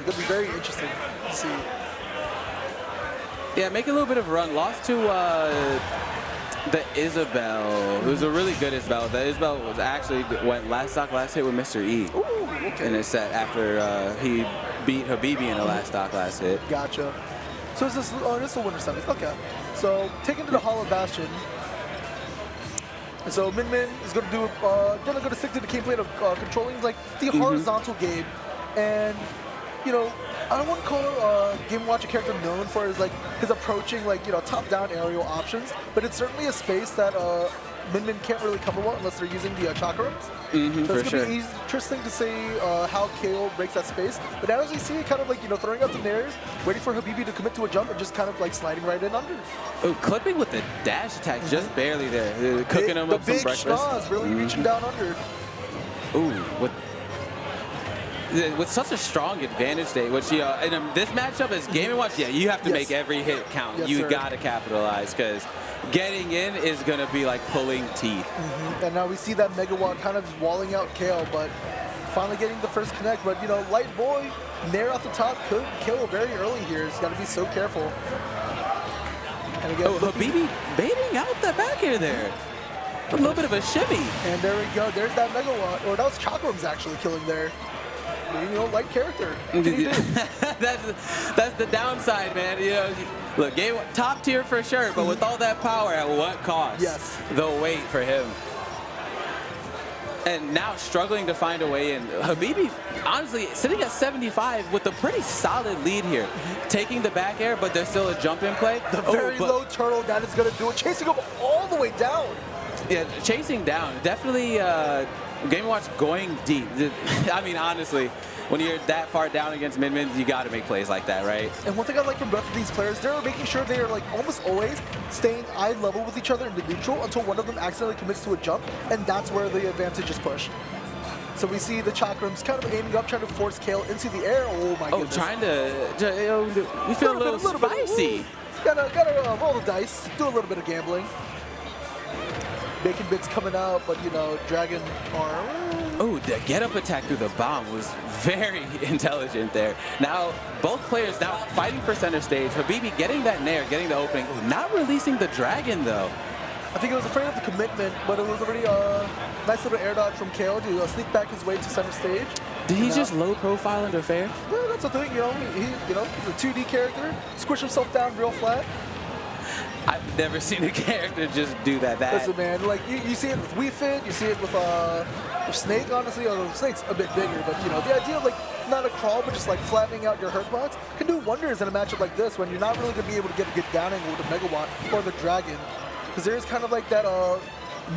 going to be very interesting to see. Yeah, make a little bit of a run. Lost to the Isabel. It was a really good Isabel. The Isabel was actually went last stock, last hit with Mr. E. Ooh, okay. In his set after he beat Habibi in the last stock, last hit. Gotcha. So is this, oh, this is a winter semis. Okay. So taking to the Hollow Bastion. And so Min Min is going to do, going to stick to the gameplay of controlling like the horizontal game. And, you know, I wouldn't call Game Watch a character known for his approaching top-down aerial options, but it's certainly a space that Min Min can't really cover well unless they're using the chakrams. So it's going to be interesting to see how Kale breaks that space. But as we see it kind of throwing out the nairs, waiting for Habibi to commit to a jump and just kind of sliding right in under. Oh, clipping with the dash attack, just barely there. Cooking him up some breakfast. The big schnoz really reaching down under. Ooh, with such a strong advantage state, which in this matchup as Game & Watch, you have to make every hit count. Yes, you sir. got to capitalize because getting in is going to be like pulling teeth. And now we see that Megawatt kind of walling out Kale, but finally getting the first connect. But, Light Boy, Nair off the top could kill very early here. He's got to be so careful. And again, Habibi baiting out the back air there. A little bit of a shimmy. And there we go. There's that Megawatt. Or that was Chakrams actually killing there. Light character. That's the downside, man. Look, top tier for sure, but with all that power, at what cost? Yes. The weight for him. And now struggling to find a way in. Habibi, honestly, sitting at 75 with a pretty solid lead here. Taking the back air, but there's still a jump in play. The very low turtle, that is going to do it. Chasing him all the way down. Yeah, chasing down. Definitely Game & Watch going deep. I mean, honestly, when you're that far down against Min Min, you got to make plays like that, right? And one thing I like from both of these players, they're making sure they are almost always staying eye level with each other in the neutral until one of them accidentally commits to a jump, and that's where the advantage is pushed. So we see the Chakrams kind of aiming up, trying to force Kale into the air. Oh my goodness. Trying to, we feel a little spicy. Gotta roll the dice, do a little bit of gambling. Bacon bits coming out, but Dragon arm. Oh, the get-up attack through the bomb was very intelligent there. Now, both players now fighting for center stage. Habibi getting that nair, getting the opening. Ooh, not releasing the dragon, though. I think he was afraid of the commitment, but it was already a nice little air dodge from Kale to sneak back his way to center stage. Did he just low profile under fair? Yeah, that's the thing, he's a 2D character, squish himself down real flat. I've never seen a character just do that. Listen, man, you see it with Wii Fit, you see it with Snake, honestly, although Snake's a bit bigger, but the idea of not a crawl, but just flattening out your hurt box can do wonders in a matchup like this when you're not really going to be able to get a good down angle with the Megawatt or the Dragon. Because there is kind of that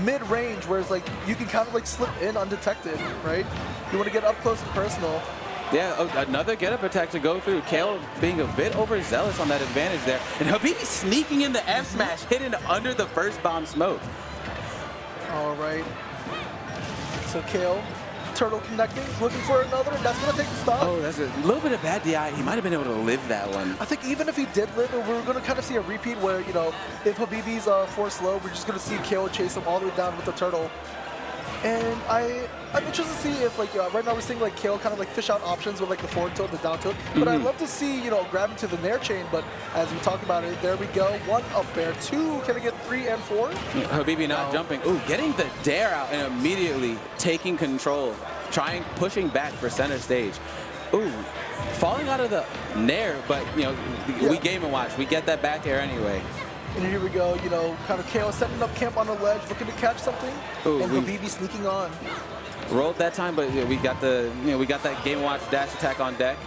mid-range where it's you can kind of slip in undetected, right? You want to get up close and personal. Yeah, another get-up attack to go through. Kale being a bit overzealous on that advantage there. And Habibi sneaking in the F-smash, hitting under the first bomb smoke. All right. So Kale, turtle connecting, looking for another, and that's going to take the stop. Oh, that's a little bit of bad DI. He might have been able to live that one. I think even if he did live, we're going to kind of see a repeat where, if Habibi's forced low, we're just going to see Kale chase him all the way down with the turtle. And I'm interested to see if, right now we're seeing, Kale kind of, fish out options with, the forward tilt, the down tilt. But I'd love to see, grabbing to the nair chain. But as we talked about it, there we go. 1 up there. 2, can I get 3 and 4? Habibi not jumping. Ooh, getting the dare out and immediately taking control. Pushing back for center stage. Ooh, falling out of the nair, but, we Game & Watch. We get that back air anyway. And here we go, kind of Kale setting up camp on the ledge, looking to catch something, and Habibi sneaking on. Rolled that time, but we got that Game & Watch dash attack on deck.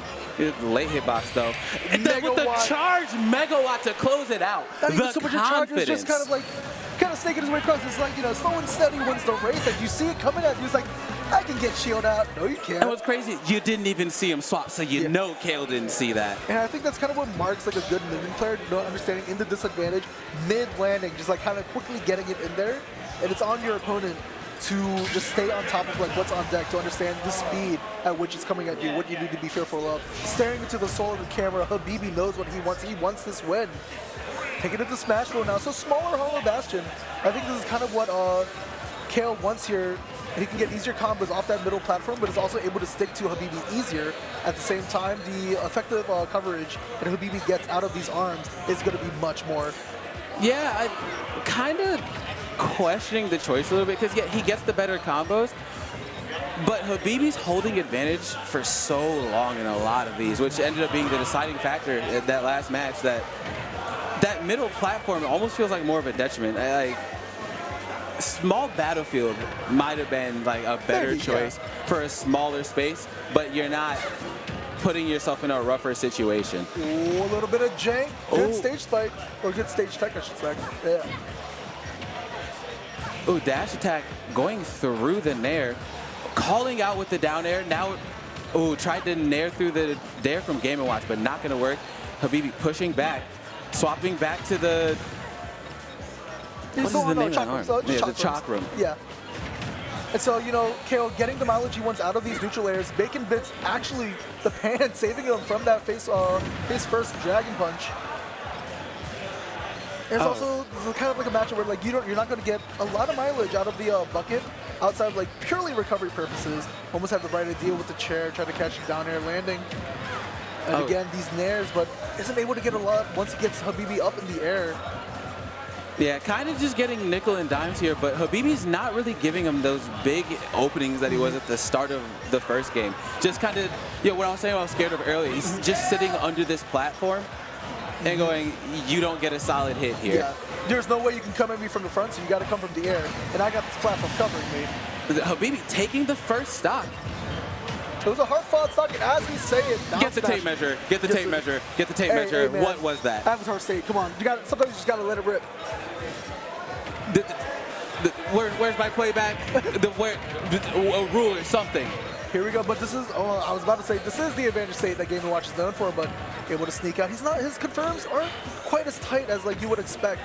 Late hitbox though. With the charged Megawatt to close it out. The so much confidence. Just kind of snaking his way across. It's slow and steady wins the race. You see it coming at you. It's I can get shield out. No, you can't. And what's crazy, you didn't even see him swap, so you know Kale didn't see that. And I think that's kind of what marks a good Min Min player, understanding in the disadvantage, mid-landing, just kind of quickly getting it in there. And it's on your opponent to just stay on top of what's on deck, to understand the speed at which it's coming at you, what you need to be fearful of. Staring into the soul of the camera, Habibi knows what he wants. He wants this win. Taking it to Smash Roll now. So smaller Hollow Bastion. I think this is kind of what Kale wants here. he can get easier combos off that middle platform, but is also able to stick to Habibi easier. At the same time, the effective coverage that Habibi gets out of these arms is going to be much more. Yeah, I kind of questioning the choice a little bit because, yeah, he gets the better combos, but Habibi's holding advantage for so long in a lot of these, which ended up being the deciding factor at that last match. That middle platform almost feels like more of a detriment. Like, small battlefield might have been like a better choice for a smaller space, but you're not putting yourself in a rougher situation. Ooh, a little bit of jank. Good stage spike, or good stage tech, I should say. Yeah. Ooh, dash attack going through the nair, calling out with the down air. Now, ooh, tried to nair through the dare from Game & Watch, but not going to work. Habibi pushing back, swapping back to the... What is the name of that arm? Yeah, the chalk room. Yeah. And so, you know, Kale getting the mileage he wants out of these neutral airs. Bacon Bits actually the pan, saving him from that face first Dragon Punch. And it's also kind of like a matchup where like you're not going to get a lot of mileage out of the bucket outside of like purely recovery purposes. Almost have the right idea with the chair, try to catch a down air landing. And again, these nairs, but isn't able to get a lot once he gets Habibi up in the air. Yeah, kind of just getting nickel and dimes here, but Habibi's not really giving him those big openings that he was at the start of the first game. Just kind of, you know, what I was saying I was scared of earlier, he's just sitting under this platform and going, you don't get a solid hit here. Yeah, there's no way you can come at me from the front, so you got to come from the air, and I got this platform covering me. Habibi taking the first stock. It was a hard-fought stock, and as we say it, get the tape measure, get the tape measure, get the tape measure. Hey, what was that? Avatar State, come on. Sometimes you just got to let it rip. Where's my playback? A ruler, something. Here we go, but this is, I was about to say, this is the advantage state that Game & Watch is known for, but able to sneak out. His confirms aren't quite as tight as like you would expect.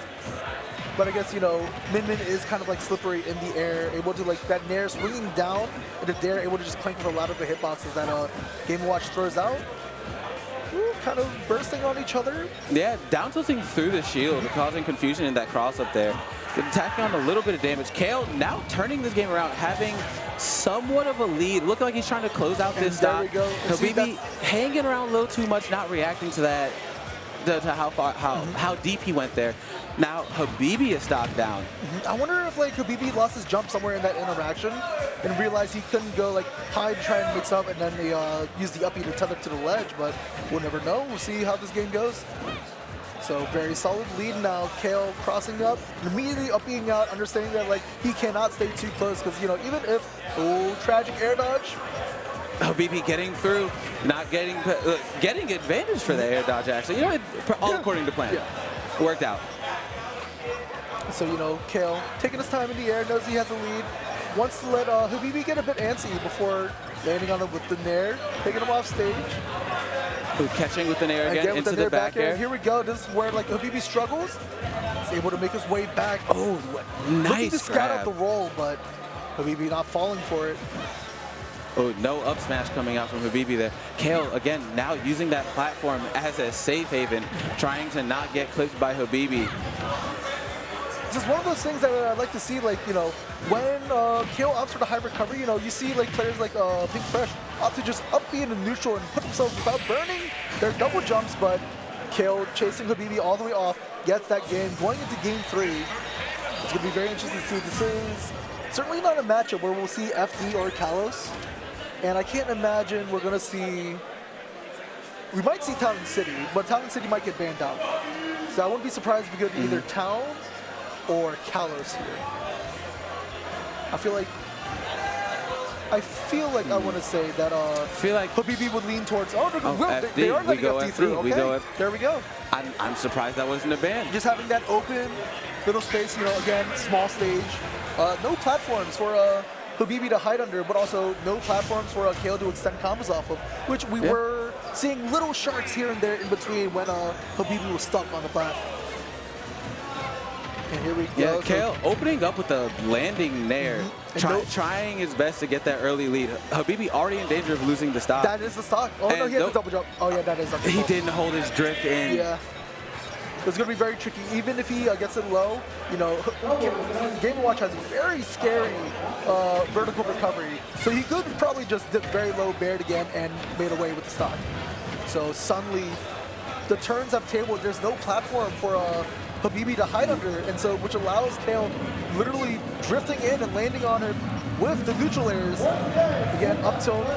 But I guess, you know, Min Min is kind of like slippery in the air, able to like that nair swinging down into dare, able to just clank with a lot of the hitboxes that Game & Watch throws out. Ooh, kind of bursting on each other. Yeah, down tilting through the shield, causing confusion in that cross up there. Attacking on a little bit of damage. Kale now turning this game around, having somewhat of a lead. Looking like he's trying to close out this stock. There we go. Habibi hanging around a little too much, not reacting to that, to how deep he went there. Now Habibi is stocked down. I wonder if like Habibi lost his jump somewhere in that interaction and realized he couldn't go like hide, try and mix up, and then they use the uppie to tether to the ledge. But we'll never know. We'll see how this game goes. So very solid lead now. Kale crossing up, immediately upping out, understanding that like he cannot stay too close because, you know, even if tragic air dodge. Habibi getting through, not getting advantage for the air dodge actually. You know, all according to plan. Yeah. Worked out. So, you know, Kale taking his time in the air, knows he has a lead, wants to let Habibi get a bit antsy before landing on him with the nair, taking him off stage. Ooh, catching with the nair again into the back air. Here we go. This is where like Habibi struggles. He's able to make his way back. Oh, nice looking to scout out the roll, but Habibi not falling for it. Oh, no up smash coming out from Habibi there. Kale, again, now using that platform as a safe haven, trying to not get clipped by Habibi. It's just one of those things that I'd like to see, like, you know, when Kale opts for the high recovery, you know, you see like players like Pink Fresh opt to just up be in a neutral and put themselves without burning their double jumps, but Kale chasing Habibi all the way off, gets that game. Going into game 3, it's going to be very interesting to see. This is certainly not a matchup where we'll see FD or Kalos, and I can't imagine we're going to see, we might see Town and City, but Town and City might get banned out. So I wouldn't be surprised if we get either Town or Kalos here. I feel like I want to say that Habibi would lean towards, they are letting FD through. Okay, there we go. I'm surprised that wasn't a ban. Just having that open little space, you know, again, small stage. No platforms for Habibi to hide under, but also no platforms for Kale to extend combos off of, which we were seeing little sharks here and there in between when Habibi was stuck on the platform. And here we go. Yeah, Kale opening up with a landing nair, trying his best to get that early lead. Habibi already in danger of losing the stock. That is the stock. Oh, no, he had the double jump. Oh, yeah, that is. He didn't hold his drift in. Yeah. It's going to be very tricky. Even if he gets it low, you know, Game & Watch has very scary vertical recovery. So he could probably just dip very low, bared again, and made away with the stock. So suddenly, the turns have tabled. There's no platform for Habibi to hide under, and so which allows Kale literally drifting in and landing on him with the neutral airs. Again, up tilt,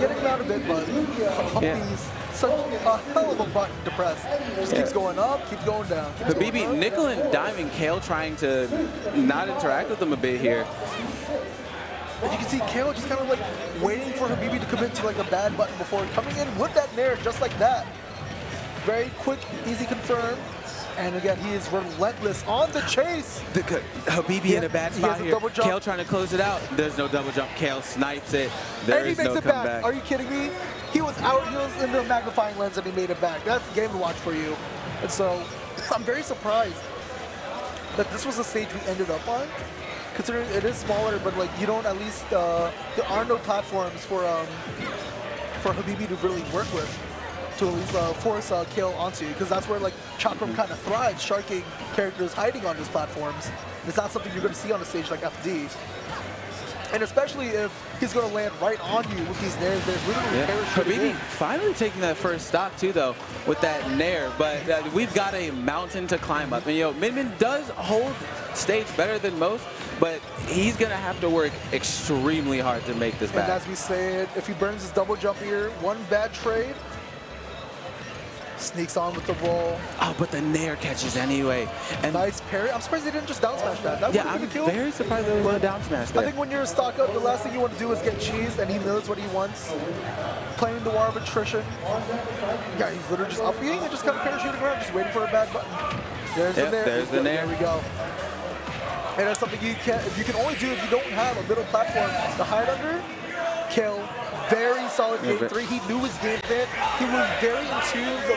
getting down a bit, but Habibi's such a hell of a button to press. Just keeps going up, keeps going down. Habibi nickel and diming Kale, trying to not interact with him a bit here. And you can see Kale just kind of like waiting for Habibi to commit to like a bad button before coming in with that nair just like that. Very quick, easy confirm. And again, he is relentless on the chase. Habibi in a bad spot here. Kale trying to close it out. There's no double jump. Kale snipes it. There is no comeback. Are you kidding me? He was out, he was in the magnifying lens and he made it back. That's Game & Watch for you. And so I'm very surprised that this was the stage we ended up on. Considering it is smaller, but like you don't at least there are no platforms for Habibi to really work with, to at least force Kale onto, because that's where like Chakram kind of thrives, sharking characters hiding on those platforms. It's not something you're going to see on a stage like FD. And especially if he's going to land right on you with these nairs, there's literally Habibi finally taking that first stock too, though, with that nair. But we've got a mountain to climb up. And you know, Min does hold stage better than most, but he's going to have to work extremely hard to make this back. And as we said, if he burns his double jump here, one bad trade, sneaks on with the roll. Oh, but the nair catches anyway. And nice parry. I'm surprised they didn't just down smash that. Yeah, I'm very surprised they didn't down smash that. I think when you're stock up, the last thing you want to do is get cheesed, and he knows what he wants. Playing the war of attrition. Yeah, he's literally just up being and just kind of parachuting around, just waiting for a bad button. There's the nair. There's the nair. There we go. And that's something you can only do if you don't have a middle platform to hide under. Kale, very solid game 3. He knew his game plan. He was very in tune